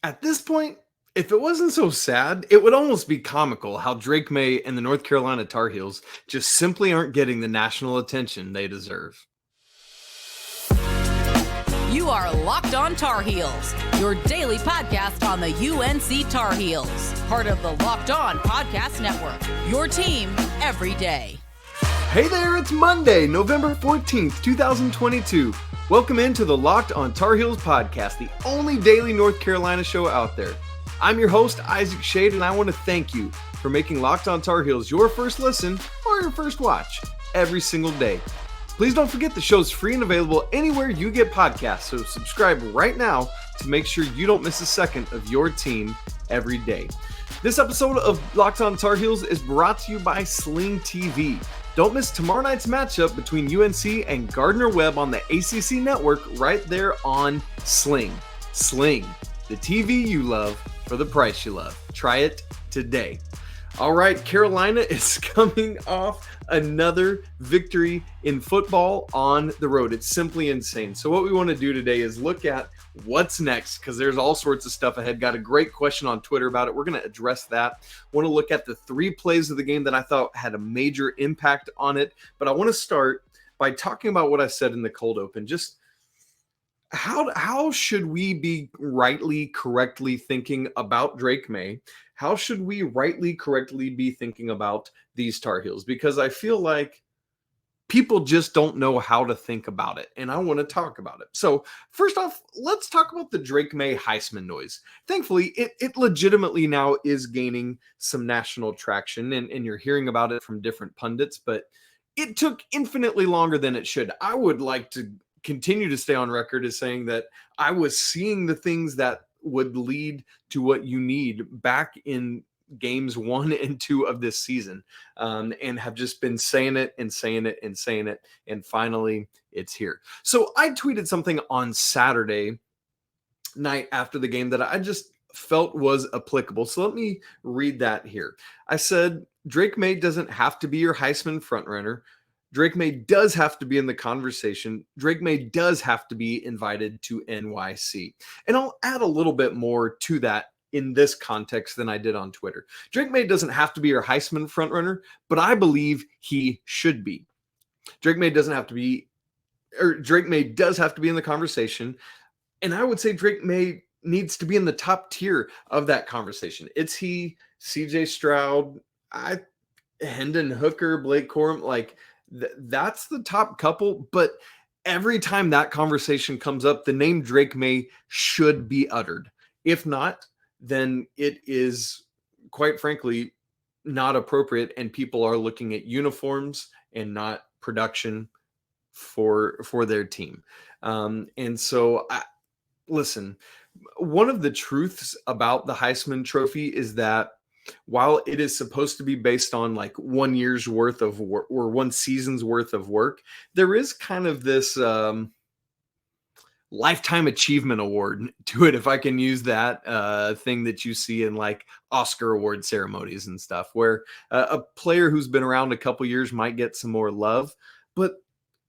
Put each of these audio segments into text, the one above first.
At this point, if it wasn't so sad, it would almost be comical how Drake Maye and the North Carolina Tar Heels just simply aren't getting the national attention they deserve. You are Locked On Tar Heels, your daily podcast on the UNC Tar Heels, part of the Locked On Podcast Network, your team every day. Hey there, it's Monday, November 14th, 2022. Welcome into the Locked On Tar Heels podcast, the only daily North Carolina show out there. I'm your host, Isaac Schade, and I want to thank you for making Locked On Tar Heels your first listen or your first watch every single day. Please don't forget the show's free and available anywhere you get podcasts, so subscribe right now to make sure you don't miss a second of your team every day. This episode of Locked On Tar Heels is brought to you by Sling TV. Don't miss tomorrow night's matchup between UNC and Gardner-Webb on the ACC network right there on Sling. Sling, the TV you love for the price you love. Try it today. All right, Carolina is coming off another victory in football on the road. It's simply insane. So what we want to do today is look at what's next, because there's all sorts of stuff ahead. Got a great question on Twitter about it. We're going to address that. Want to look at the three plays of the game that I thought had a major impact on it. But I want to start by talking about what I said in the cold open. Just how should we be rightly, correctly thinking about Drake Maye? How should we rightly, correctly be thinking about these Tar Heels? Because I feel like people just don't know how to think about it, and I want to talk about it. So first off, let's talk about the Drake Maye Heisman noise. Thankfully, it legitimately now is gaining some national traction, and you're hearing about it from different pundits, but it took infinitely longer than it should. I would like to continue to stay on record as saying that I was seeing the things that would lead to what you need back in games 1 and 2 of this season, and have just been saying it and saying it and saying it, and finally it's here. So I tweeted something on Saturday night after the game that I just felt was applicable. So let me read that here. I said, Drake Maye doesn't have to be your Heisman frontrunner. Drake Maye does have to be in the conversation. Drake Maye does have to be invited to NYC. And I'll add a little bit more to that in this context than I did on Twitter. Drake Maye doesn't have to be your Heisman frontrunner, but I believe he should be. Drake Maye does have to be in the conversation. And I would say Drake Maye needs to be in the top tier of that conversation. It's he, CJ Stroud, Hendon Hooker, Blake Corum, like that's the top couple. But every time that conversation comes up, the name Drake Maye should be uttered. If not, then it is, quite frankly, not appropriate, and people are looking at uniforms and not production for their team. And so, listen, one of the truths about the Heisman Trophy is that while it is supposed to be based on like 1 year's worth of work or one season's worth of work, there is kind of this lifetime achievement award to it, if I can use that thing that you see in like Oscar award ceremonies and stuff, where a player who's been around a couple years might get some more love. But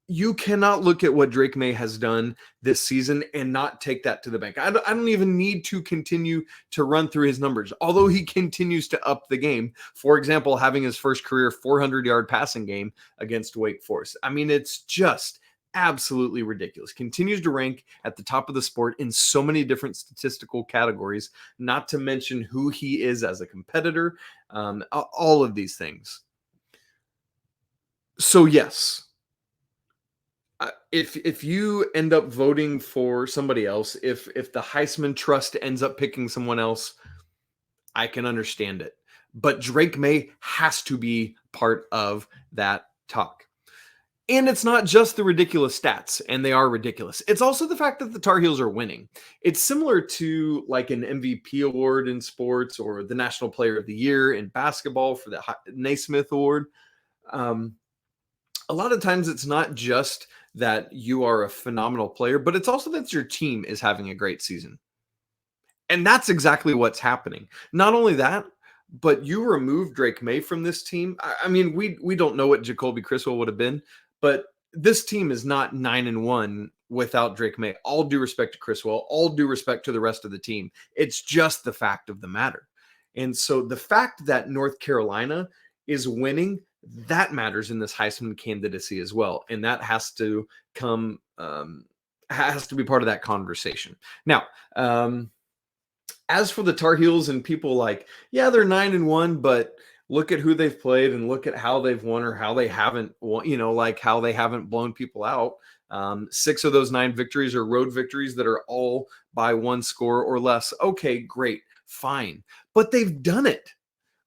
you cannot look at what Drake Maye has done this season and not take that to the bank. I don't even need to continue to run through his numbers, although he continues to up the game. For example, having his first career 400-yard passing game against Wake Forest. I mean, it's just absolutely ridiculous. Continues to rank at the top of the sport in so many different statistical categories, not to mention who he is as a competitor, all of these things. So yes, if you end up voting for somebody else, if the Heisman Trust ends up picking someone else, I can understand it. But Drake Maye has to be part of that talk. And it's not just the ridiculous stats, and they are ridiculous. It's also the fact that the Tar Heels are winning. It's similar to like an MVP award in sports or the National Player of the Year in basketball for the Naismith Award. A lot of times it's not just that you are a phenomenal player, but it's also that your team is having a great season. And that's exactly what's happening. Not only that, but you remove Drake Maye from this team. I mean, we don't know what Jacolby Criswell would have been, but this team is not 9-1 without Drake Maye. All due respect to Criswell, all due respect to the rest of the team. It's just the fact of the matter. And so the fact that North Carolina is winning, that matters in this Heisman candidacy as well. And that has to come, has to be part of that conversation. Now, as for the Tar Heels and people like, yeah, they're 9-1, but look at who they've played and look at how they've won or how they haven't won, like how they haven't blown people out. 6 of those 9 victories are road victories that are all by 1 score or less. Okay, great, fine. But they've done it,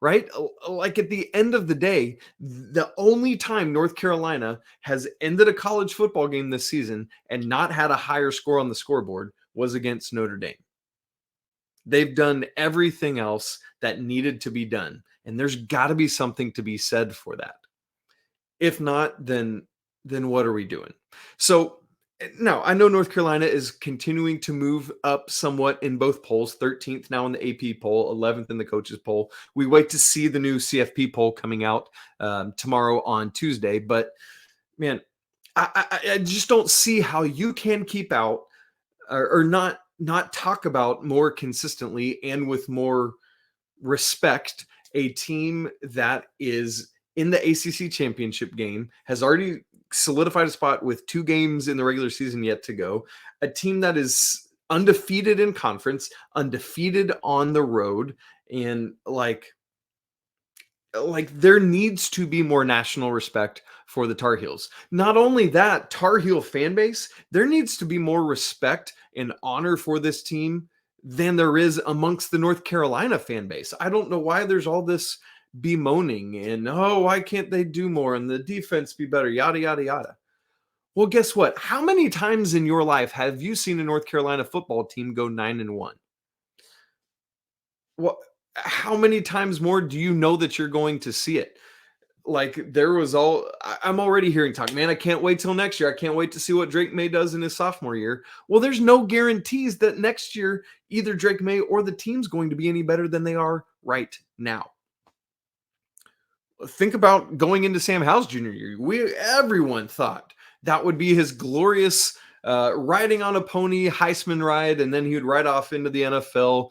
right? Like at the end of the day, the only time North Carolina has ended a college football game this season and not had a higher score on the scoreboard was against Notre Dame. They've done everything else that needed to be done. And there's got to be something to be said for that. If not, then what are we doing? So now I know North Carolina is continuing to move up somewhat in both polls, 13th now in the AP poll, 11th in the coaches poll. We wait to see the new CFP poll coming out tomorrow on Tuesday. But man, I just don't see how you can keep out or not talk about more consistently and with more respect a team that is in the ACC Championship game, has already solidified a spot with 2 games in the regular season yet to go, a team that is undefeated in conference, undefeated on the road, and like there needs to be more national respect for the Tar Heels. Not only that, Tar Heel fan base, there needs to be more respect and honor for this team than there is amongst the North Carolina fan base. I don't know why there's all this bemoaning and, oh, why can't they do more and the defense be better, yada, yada, yada. Well, guess what? How many times in your life have you seen a North Carolina football team go 9-1? Well, how many times more do you know that you're going to see it? Like I'm already hearing talk, man, I can't wait till next year. I can't wait to see what Drake Maye does in his sophomore year. Well, there's no guarantees that next year, either Drake Maye or the team's going to be any better than they are right now. Think about going into Sam Howell's junior year. Everyone thought that would be his glorious riding on a pony Heisman ride, and then he would ride off into the NFL,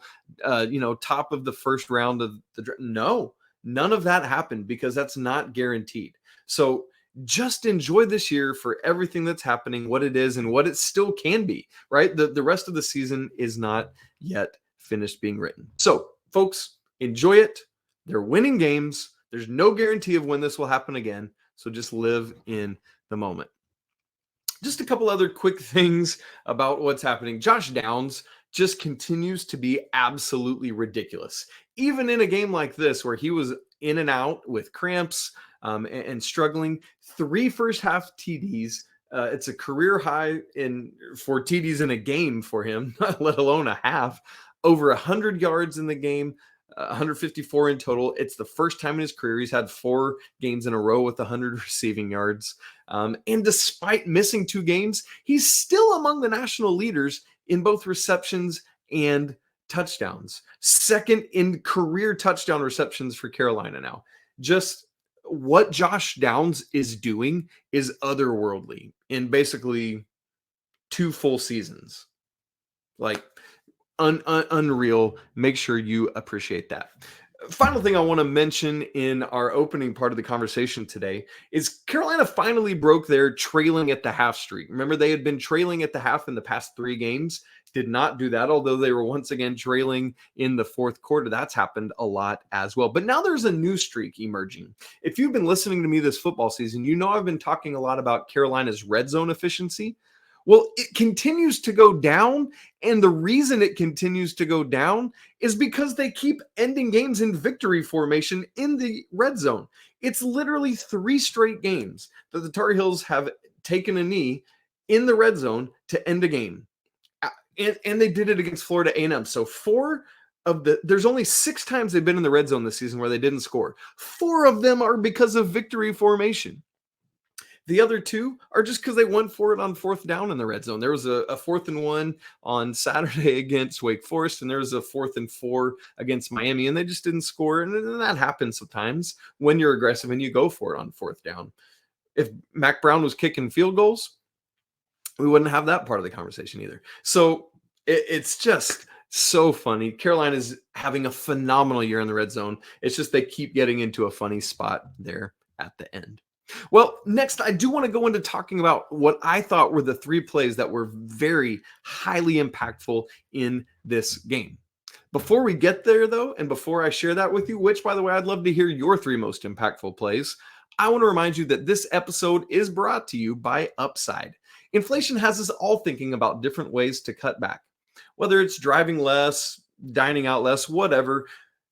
top of the first round of the draft. No, none of that happened because that's not guaranteed. So just enjoy this year for everything that's happening, what it is, and what it still can be, right? The rest of the season is not yet finished being written. So, folks, enjoy it. They're winning games. There's no guarantee of when this will happen again. So just live in the moment. Just a couple other quick things about what's happening. Josh Downs just continues to be absolutely ridiculous. Even in a game like this where he was in and out with cramps and struggling, 3 first half TDs. It's a career high for TDs in a game for him, let alone a half. Over 100 yards in the game. 154 in total. It's the first time in his career he's had 4 games in a row with 100 receiving yards. And despite missing 2 games, he's still among the national leaders in both receptions and touchdowns. Second in career touchdown receptions for Carolina now. Just what Josh Downs is doing is otherworldly in basically 2 full seasons. Like, unreal. Make sure you appreciate that. Final thing I want to mention in our opening part of the conversation today is Carolina finally broke their trailing at the half streak. Remember, they had been trailing at the half in the past 3 games. Did not do that, although they were once again trailing in the fourth quarter. That's happened a lot as well. But now there's a new streak emerging. If you've been listening to me this football season, you know I've been talking a lot about Carolina's red zone efficiency. Well, it continues to go down, and the reason it continues to go down is because they keep ending games in victory formation in the red zone. It's literally 3 straight games that the Tar Heels have taken a knee in the red zone to end a game. And they did it against Florida A&M. So there's only 6 times they've been in the red zone this season where they didn't score. 4 of them are because of victory formation. The other 2 are just because they went for it on 4th down in the red zone. There was a 4th and 1 on Saturday against Wake Forest, and there was a 4th and 4 against Miami, and they just didn't score. And that happens sometimes when you're aggressive and you go for it on 4th down. If Mack Brown was kicking field goals, we wouldn't have that part of the conversation either. So it's just so funny. Carolina's having a phenomenal year in the red zone. It's just they keep getting into a funny spot there at the end. Well, next, I do want to go into talking about what I thought were the 3 plays that were very highly impactful in this game. Before we get there, though, and before I share that with you, which, by the way, I'd love to hear your 3 most impactful plays, I want to remind you that this episode is brought to you by Upside. Inflation has us all thinking about different ways to cut back. Whether it's driving less, dining out less, whatever,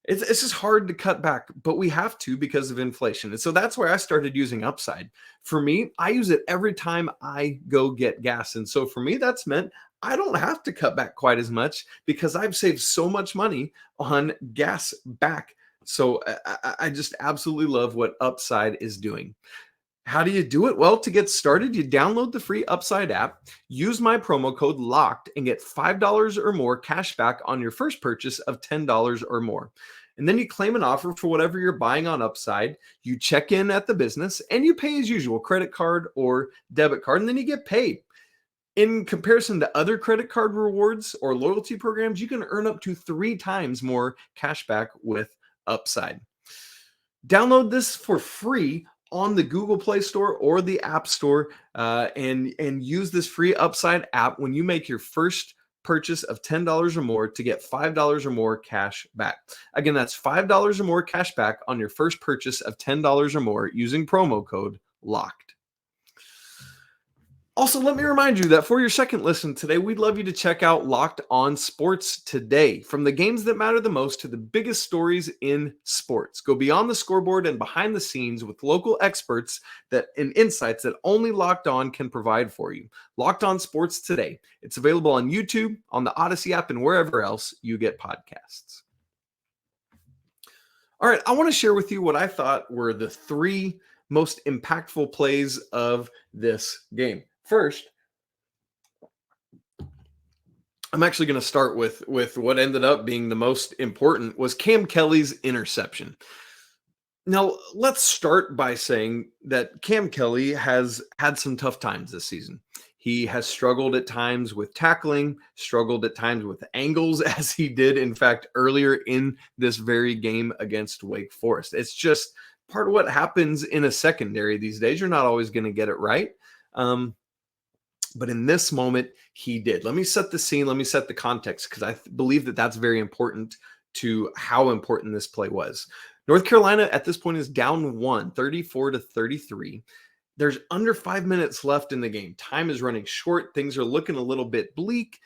it's just hard to cut back, but we have to because of inflation. And so that's where I started using Upside. For me, I use it every time I go get gas. And so for me, that's meant I don't have to cut back quite as much because I've saved so much money on gas back. So I just absolutely love what Upside is doing. How do you do it? Well, to get started, you download the free Upside app, use my promo code LOCKED, and get $5 or more cash back on your first purchase of $10 or more. And then you claim an offer for whatever you're buying on Upside. You check in at the business, and you pay as usual, credit card or debit card, and then you get paid. In comparison to other credit card rewards or loyalty programs, you can earn up to 3 times more cash back with Upside. Download this for free on the Google Play Store or the App Store, and use this free Upside app when you make your first purchase of $10 or more to get $5 or more cash back. Again, that's $5 or more cash back on your first purchase of $10 or more using promo code LOCKED. Also, let me remind you that for your second listen today, we'd love you to check out Locked On Sports Today. From the games that matter the most to the biggest stories in sports. Go beyond the scoreboard and behind the scenes with local experts and insights that only Locked On can provide for you. Locked On Sports Today. It's available on YouTube, on the Odyssey app, and wherever else you get podcasts. All right, I want to share with you what I thought were the 3 most impactful plays of this game. First, I'm actually going to start with what ended up being the most important was Cam Kelly's interception. Now, let's start by saying that Cam Kelly has had some tough times this season. He has struggled at times with tackling, struggled at times with angles, as he did, in fact, earlier in this very game against Wake Forest. It's just part of what happens in a secondary these days. You're not always going to get it right. But in this moment, he did. Let me set the scene. Let me set the context, because I believe that that's very important to how important this play was. North Carolina at this point is down 1, 34-33. There's under 5 minutes left in the game. Time is running short. Things are looking a little bit bleak.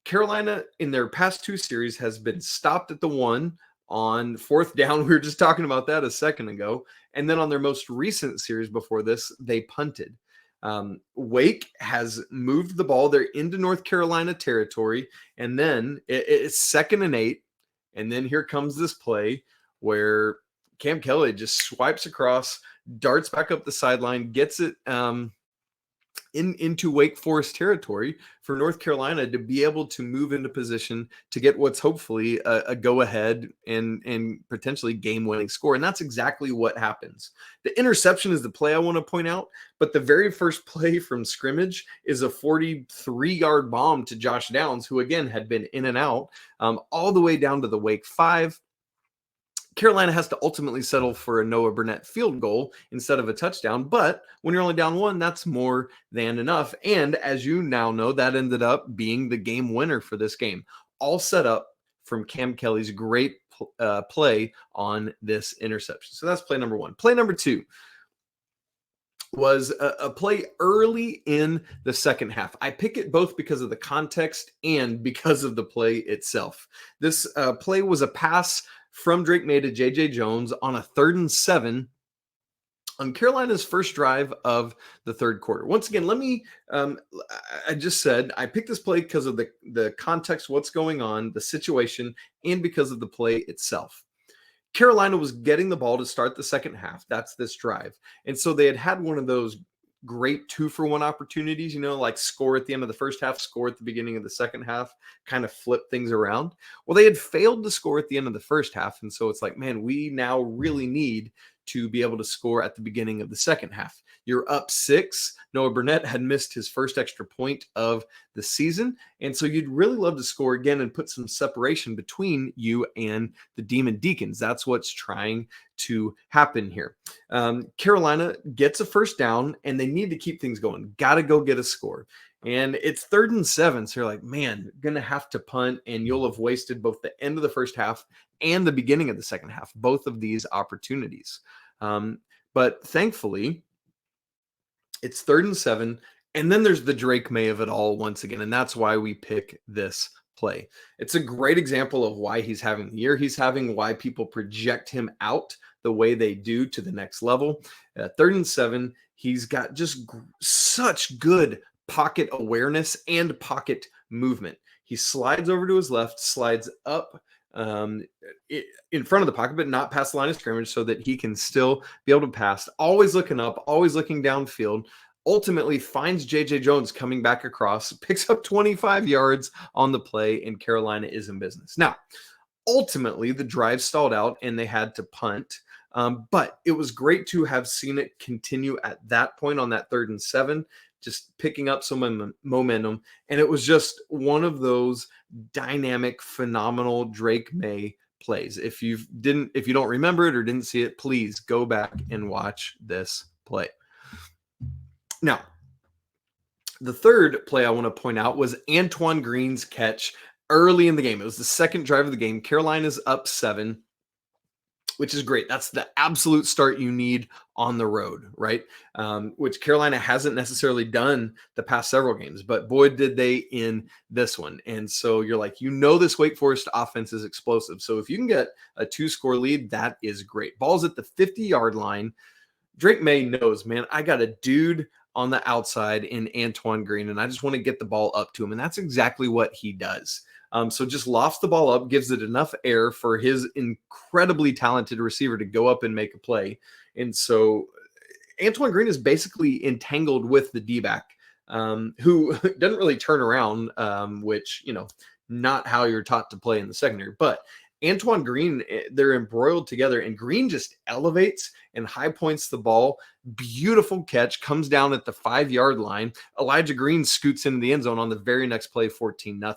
Carolina, in their past 2 series, has been stopped at the 1 on 4th down. We were just talking about that a second ago. And then on their most recent series before this, they punted. Wake has moved the ball. They're into North Carolina territory. And then it's 2nd and 8. And then here comes this play where Cam Kelly just swipes across, darts back up the sideline, gets it into Wake Forest territory for North Carolina to be able to move into position to get what's hopefully a go-ahead and potentially game-winning score. And that's exactly what happens. The interception is the play I want to point out, but the very first play from scrimmage is a 43-yard bomb to Josh Downs, who again had been in and out all the way down to the Wake 5. Carolina has to ultimately settle for a Noah Burnett field goal instead of a touchdown. But when you're only down 1, that's more than enough. And as you now know, that ended up being the game winner for this game. All set up from Cam Kelly's great play on this interception. So that's play number 1. Play number 2 was a play early in the second half. I pick it both because of the context and because of the play itself. This play was a pass from Drake Maye to J.J. Jones on a 3rd and 7 on Carolina's first drive of the 3rd quarter. Once again, let me, I just said, I picked this play because of the context, what's going on, the situation, and because of the play itself. Carolina was getting the ball to start the second half. That's this drive. And so they had one of those great 2-for-1 opportunities, like score at the end of the first half, score at the beginning of the second half, kind of flip things around. Well, they had failed to score at the end of the first half. And so it's like, man, we now really need to be able to score at the beginning of the second half. You're up 6. Noah Burnett had missed his first extra point of the season. And so you'd really love to score again and put some separation between you and the Demon Deacons. That's what's trying to happen here. Carolina gets a first down, and they need to keep things going. Got to go get a score. And it's 3rd and 7. So you're like, man, going to have to punt, and you'll have wasted both the end of the first half and the beginning of the second half, both of these opportunities. But thankfully, it's 3rd and 7. And then there's the Drake Maye of it all once again. And that's why we pick this play. It's a great example of why he's having the year he's having, why people project him out the way they do to the next level. 3rd and 7, he's got just such good pocket awareness and pocket movement. He slides over to his left, slides up in front of the pocket, but not past the line of scrimmage so that he can still be able to pass. Always looking up, always looking downfield. Ultimately finds J.J. Jones coming back across, picks up 25 yards on the play, and Carolina is in business. Now, ultimately, the drive stalled out and they had to punt. But it was great to have seen it continue at that point on that 3rd and 7, just picking up some momentum. And it was just one of those dynamic, phenomenal Drake Maye plays. If you don't remember it or didn't see it, please go back and watch this play. Now, the third play I want to point out was Antoine Green's catch early in the game. It was the second drive of the game. Carolina's up 7, which is great. That's the absolute start you need on the road, right? Which Carolina hasn't necessarily done the past several games, but boy, did they in this one. And so you're like, this Wake Forest offense is explosive. So if you can get a 2-score lead, that is great. Ball's at the 50-yard line. Drake Maye knows, man, I got a dude on the outside in Antoine Green, and I just want to get the ball up to him. And that's exactly what he does. So just lofts the ball up, gives it enough air for his incredibly talented receiver to go up and make a play. And so Antoine Green is basically entangled with the D-back, who doesn't really turn around, which, not how you're taught to play in the secondary. But Antoine Green, they're embroiled together, and Green just elevates and high points the ball. Beautiful catch, comes down at the 5-yard line. Elijah Green scoots into the end zone on the very next play, 14-0.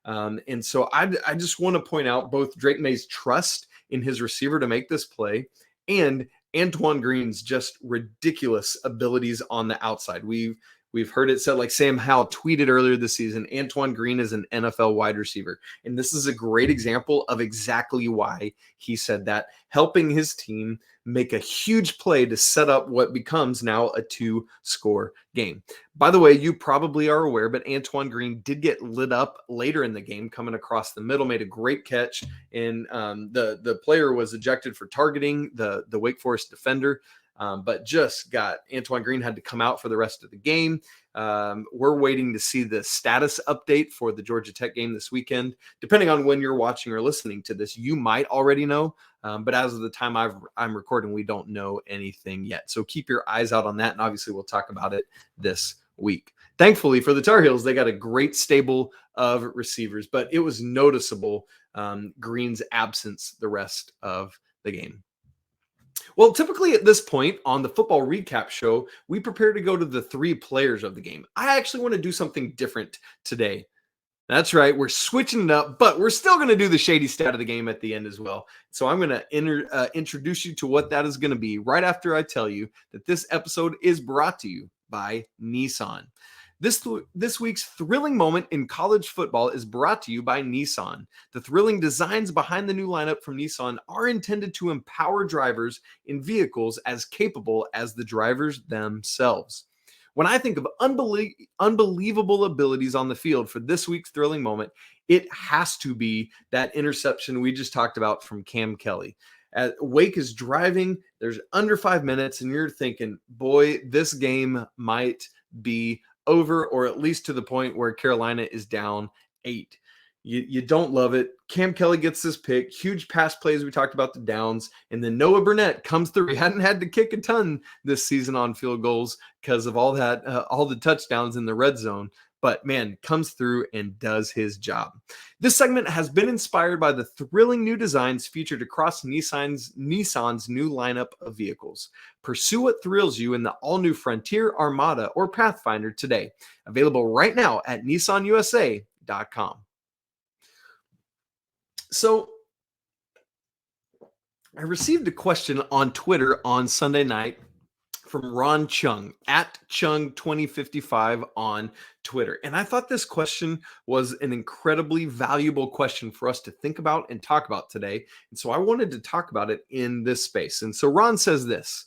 And so I just want to point out both Drake Maye's trust in his receiver to make this play and Antoine Green's just ridiculous abilities on the outside. We've heard it said, like Sam Howell tweeted earlier this season, Antoine Green is an NFL wide receiver. And this is a great example of exactly why he said that, helping his team make a huge play to set up what becomes now a 2-score game. By the way, you probably are aware, but Antoine Green did get lit up later in the game, coming across the middle, made a great catch, and the player was ejected for targeting the Wake Forest defender. But just got Antoine Green had to come out for the rest of the game. We're waiting to see the status update for the Georgia Tech game this weekend. Depending on when you're watching or listening to this, you might already know. But as of the time I'm recording, we don't know anything yet. So keep your eyes out on that. And obviously we'll talk about it this week. Thankfully for the Tar Heels, they got a great stable of receivers, but it was noticeable Green's absence the rest of the game. Well, typically at this point on the football recap show, we prepare to go to the 3 players of the game. I actually want to do something different today. That's right. We're switching it up, but we're still going to do the Shady stat of the game at the end as well. So I'm going to introduce you to what that is going to be right after I tell you that this episode is brought to you by Nissan. This week's thrilling moment in college football is brought to you by Nissan. The thrilling designs behind the new lineup from Nissan are intended to empower drivers in vehicles as capable as the drivers themselves. When I think of unbelievable abilities on the field for this week's thrilling moment, it has to be that interception we just talked about from Cam Kelly. Wake is driving, there's under 5 minutes, and you're thinking, boy, this game might be over, or at least to the point where Carolina is down 8. You don't love it. Cam Kelly gets this pick, huge pass plays. We talked about the downs, and then Noah Burnett comes through. He hadn't had to kick a ton this season on field goals because of all that, all the touchdowns in the red zone. but man, comes through and does his job. This segment has been inspired by the thrilling new designs featured across Nissan's new lineup of vehicles. Pursue what thrills you in the all-new Frontier, Armada, or Pathfinder today. Available right now at nissanusa.com. So, I received a question on Twitter on Sunday night from Ron Chung at Chung2055 on Twitter. And I thought this question was an incredibly valuable question for us to think about and talk about today. And so I wanted to talk about it in this space. And so Ron says this: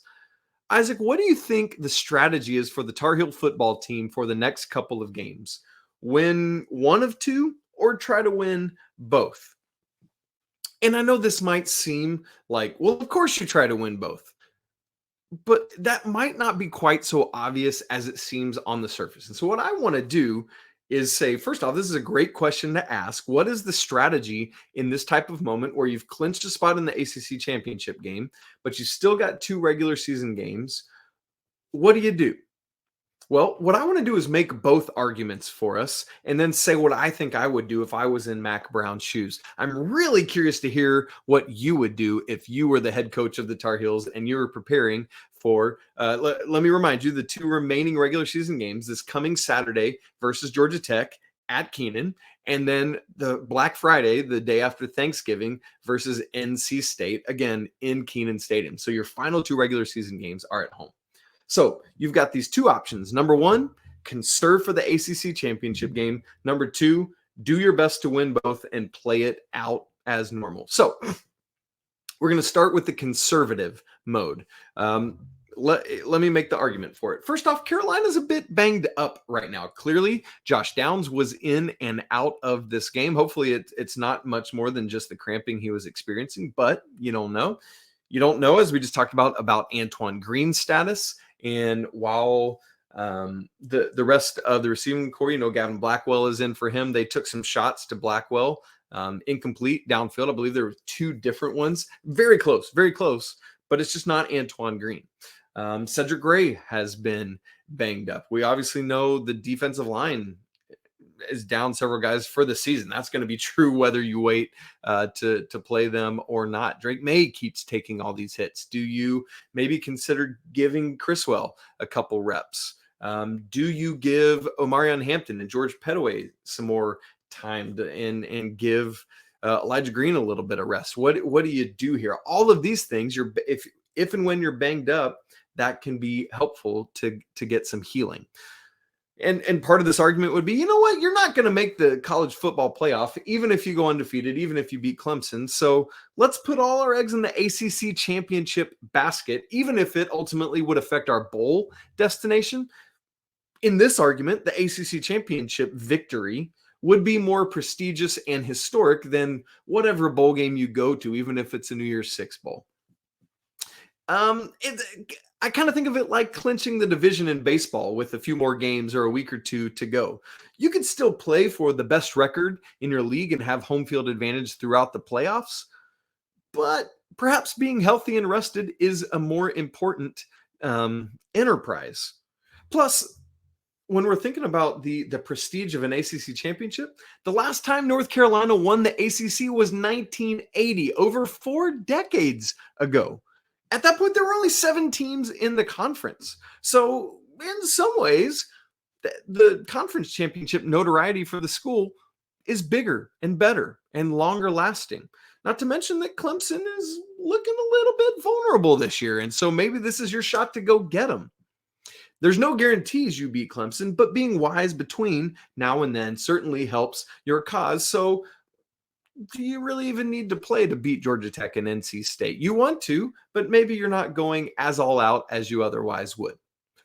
Isaac, what do you think the strategy is for the Tar Heel football team for the next couple of games? Win one of two or try to win both? And I know this might seem like, well, of course you try to win both. But that might not be quite so obvious as it seems on the surface. And so what I want to do is say, first off, this is a great question to ask. What is the strategy in this type of moment where you've clinched a spot in the ACC championship game, but you still got 2 regular season games? What do you do? Well, what I want to do is make both arguments for us and then say what I think I would do if I was in Mack Brown's shoes. I'm really curious to hear what you would do if you were the head coach of the Tar Heels and you were preparing for, let me remind you, the 2 remaining regular season games this coming Saturday versus Georgia Tech at Keenan, and then the Black Friday, the day after Thanksgiving, versus NC State, again in Keenan Stadium. So your final 2 regular season games are at home. So you've got these 2 options. Number 1, conserve for the ACC championship game. Number 2, do your best to win both and play it out as normal. So we're going to start with the conservative mode. Let me make the argument for it. First off, Carolina's a bit banged up right now. Clearly, Josh Downs was in and out of this game. Hopefully it's not much more than just the cramping he was experiencing, but you don't know. You don't know, as we just talked about Antoine Green's status. And while the rest of the receiving core, Gavin Blackwell is in for him. They took some shots to Blackwell, incomplete downfield. I believe there were 2 different ones. Very close, but it's just not Antoine Green. Cedric Gray has been banged up. We obviously know the defensive line is down several guys for the season. That's going to be true whether you wait to play them or not. Drake Maye keeps taking all these hits. Do you maybe consider giving Criswell a couple reps? Do you give Omarion Hampton and George Pettaway some more time and give Elijah Greene a little bit of rest? What do you do here? All of these things, if and when you're banged up, that can be helpful to get some healing. And part of this argument would be, you know what? You're not going to make the college football playoff, even if you go undefeated, even if you beat Clemson. So let's put all our eggs in the ACC championship basket, even if it ultimately would affect our bowl destination. In this argument, the ACC championship victory would be more prestigious and historic than whatever bowl game you go to, even if it's a New Year's Six bowl. I kind of think of it like clinching the division in baseball with a few more games or a week or 2 to go. You could still play for the best record in your league and have home field advantage throughout the playoffs, but perhaps being healthy and rested is a more important enterprise. Plus, when we're thinking about the prestige of an ACC championship, the last time North Carolina won the ACC was 1980, over 4 decades ago. At that point, there were only 7 teams in the conference. So in some ways, the conference championship notoriety for the school is bigger and better and longer lasting. Not to mention that Clemson is looking a little bit vulnerable this year. And so maybe this is your shot to go get them. There's no guarantees you beat Clemson, but being wise between now and then certainly helps your cause. So do you really even need to play to beat Georgia Tech and NC State? You want to, but maybe you're not going as all out as you otherwise would.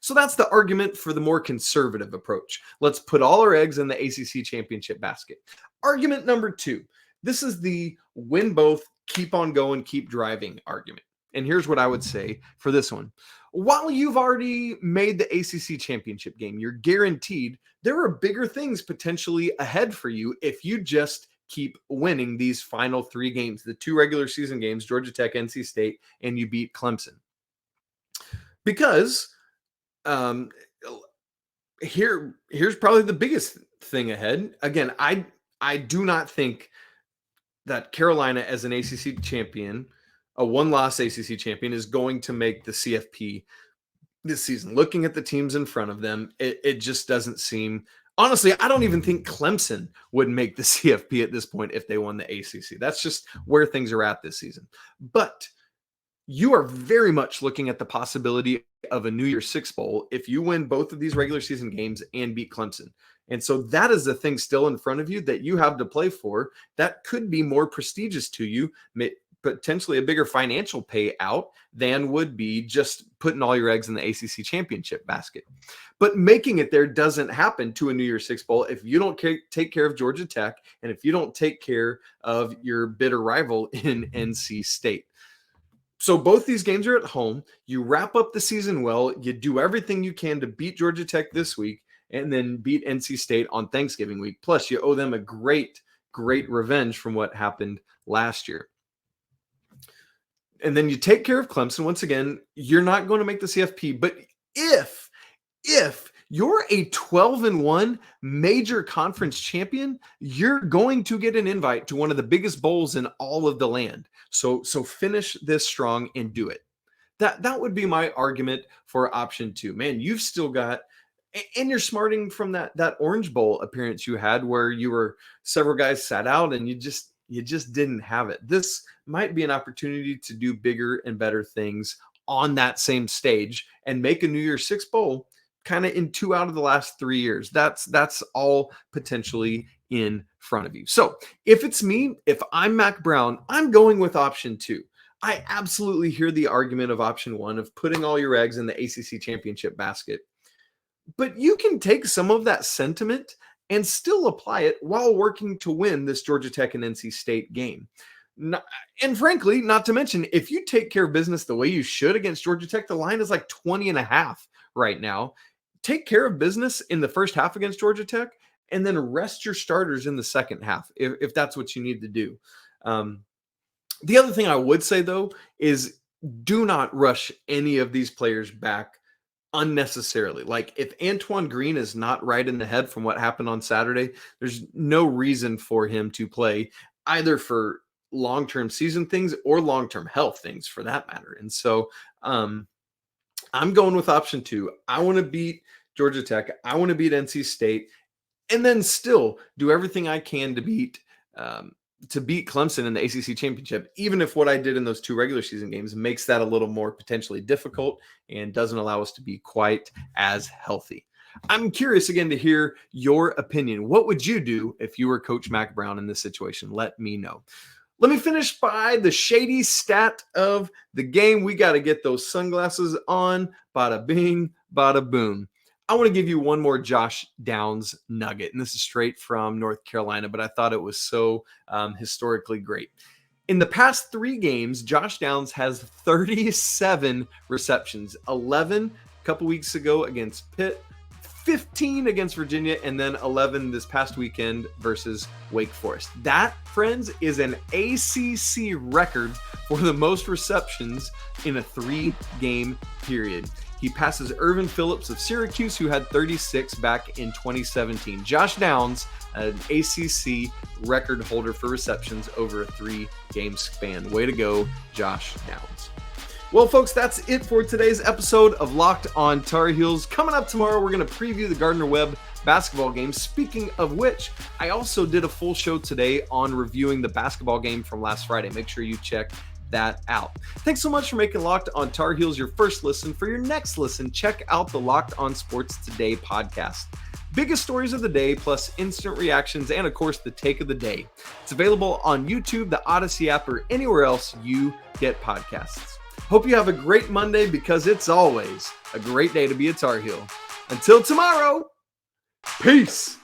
So that's the argument for the more conservative approach. Let's put all our eggs in the ACC championship basket. Argument number 2. This is the win both, keep on going, keep driving argument. And here's what I would say for this one. While you've already made the ACC championship game, you're guaranteed there are bigger things potentially ahead for you if you just keep winning these final 3 games, the 2 regular season games, Georgia Tech, NC State, and you beat Clemson. Because here's probably the biggest thing ahead. Again, I do not think that Carolina as an ACC champion, a one-loss ACC champion, is going to make the CFP this season. Looking at the teams in front of them, it just doesn't seem. Honestly, I don't even think Clemson would make the CFP at this point if they won the ACC. That's just where things are at this season. But you are very much looking at the possibility of a New Year's Six Bowl if you win both of these regular season games and beat Clemson. And so that is the thing still in front of you that you have to play for. That could be more prestigious to you, potentially a bigger financial payout than would be just putting all your eggs in the ACC championship basket. But making it there doesn't happen to a New Year's Six Bowl if you don't take care of Georgia Tech and if you don't take care of your bitter rival in NC State. So both these games are at home. You wrap up the season well. You do everything you can to beat Georgia Tech this week and then beat NC State on Thanksgiving week. Plus, you owe them a great revenge from what happened last year. And then you take care of Clemson. Once again, you're not going to make the CFP. But if you're a 12-1 major conference champion, you're going to get an invite to one of the biggest bowls in all of the land. So finish this strong and do it. That would be my argument for option 2. Man, you've still got, and you're smarting from that Orange Bowl appearance you had where you were several guys sat out and you just didn't have it. This might be an opportunity to do bigger and better things on that same stage and make a New Year's Six Bowl kind of in 2 out of the last 3 years. That's all potentially in front of you. So if it's me, if I'm Mack Brown, I'm going with option 2. I absolutely hear the argument of option 1 of putting all your eggs in the ACC championship basket. But you can take some of that sentiment and still apply it while working to win this Georgia Tech and NC State game. And frankly, not to mention, if you take care of business the way you should against Georgia Tech, the line is like 20.5 right now. Take care of business in the first half against Georgia Tech and then rest your starters in the second half if that's what you need to do. The other thing I would say, though, is do not rush any of these players back unnecessarily. Like if Antoine Green is not right in the head from what happened on Saturday, there's no reason for him to play either for long-term season things or long-term health things for that matter. And so I'm going with option 2. I want to beat Georgia Tech. I want to beat NC State and then still do everything I can to beat Clemson in the ACC championship, even if what I did in those 2 regular season games makes that a little more potentially difficult and doesn't allow us to be quite as healthy. I'm curious again to hear your opinion. What would you do if you were Coach Mack Brown in this situation? Let me know. Let me finish by the Shady stat of the game. We got to get those sunglasses on. Bada bing, bada boom. I want to give you one more Josh Downs nugget, and this is straight from North Carolina, but I thought it was so historically great. In the past 3 games, Josh Downs has 37 receptions, 11 a couple weeks ago against Pitt, 15 against Virginia, and then 11 this past weekend versus Wake Forest. That, friends, is an ACC record for the most receptions in a 3-game period. He passes Irvin Phillips of Syracuse, who had 36 back in 2017. Josh Downs, an ACC record holder for receptions over a 3-game span. Way to go, Josh Downs. Well, folks, that's it for today's episode of Locked on Tar Heels. Coming up tomorrow, we're going to preview the Gardner-Webb basketball game. Speaking of which, I also did a full show today on reviewing the basketball game from last Friday. Make sure you check that out. Thanks so much for making Locked on Tar Heels your first listen. For your next listen, check out the Locked on Sports Today podcast. Biggest stories of the day, plus instant reactions, and of course, the take of the day. It's available on YouTube, the Odyssey app, or anywhere else you get podcasts. Hope you have a great Monday, because it's always a great day to be a Tar Heel. Until tomorrow, peace.